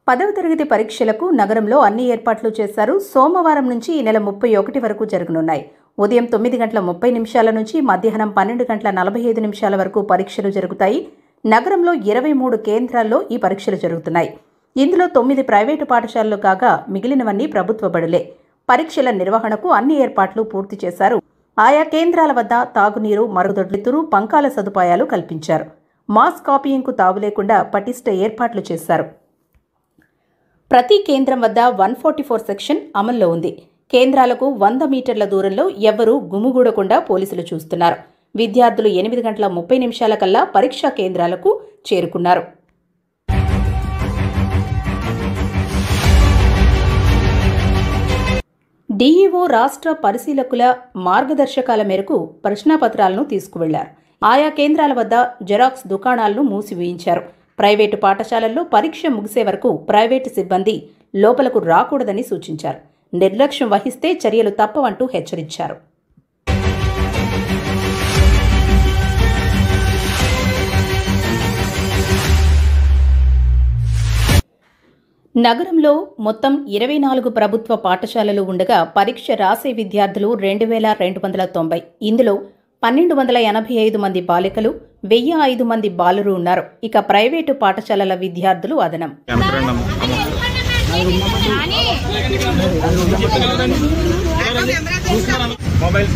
10వ తరగతి పరీక్షలకు నగరంలో అన్ని ఏర్పాట్లు చేశారు. సోమవారం నుంచి ఈ నెల 31 వరకు జరగనున్నాయి. ఉదయం 9:30 నుంచి మధ్యాహ్నం 12:45 వరకు పరీక్షలు జరుగుతాయి. నగరంలో 23 కేంద్రాల్లో ఈ పరీక్షలు జరుగుతున్నాయి. ఇందులో 9 ప్రైవేటు పాఠశాలలు కాగా మిగిలినవన్నీ ప్రభుత్వ బడులే. పరీక్షల నిర్వహణకు అన్ని ఏర్పాట్లు పూర్తి చేశారు. ఆయా కేంద్రాల వద్ద తాగునీరు, మరుగుదొడ్లు, పంకాల సదుపాయాలు కల్పించారు. మాస్ కాపీయింగ్కు తావు లేకుండా పటిష్ట ఏర్పాట్లు చేశారు. ప్రతి కేంద్రం వద్ద 144 సెక్షన్ అమల్లో ఉంది. కేంద్రాలకు 100 మీటర్ల దూరంలో ఎవ్వరూ గుమిగూడకుండా పోలీసులు చూస్తున్నారు. విద్యార్థులు 8:30 కల్లా పరీక్షా కేంద్రాలకు చేరుకున్నారు. డీఈఓ రాష్ట్ర పరిశీలకుల మార్గదర్శకాల మేరకు ప్రశ్నాపత్రాలను తీసుకువెళ్లారు. ఆయా కేంద్రాల వద్ద జెరాక్స్ దుకాణాలను మూసివేయించారు. ప్రైవేటు పాఠశాలల్లో పరీక్ష ముగిసే వరకు ప్రైవేటు సిబ్బంది లోపలకు రాకూడదని సూచించారు. నిర్లక్ష్యం వహిస్తే చర్యలు తప్పవంటూ హెచ్చరించారు. నగరంలో మొత్తం 24 ప్రభుత్వ పాఠశాలలు ఉండగా పరీక్ష రాసే విద్యార్థులు 2290. ఇందులో 1285 మంది బాలికలు, 1005 మంది బాలురు ఉన్నారు. ఇక ప్రైవేటు పాఠశాలల విద్యార్థులు అదనం. మొబైల్స్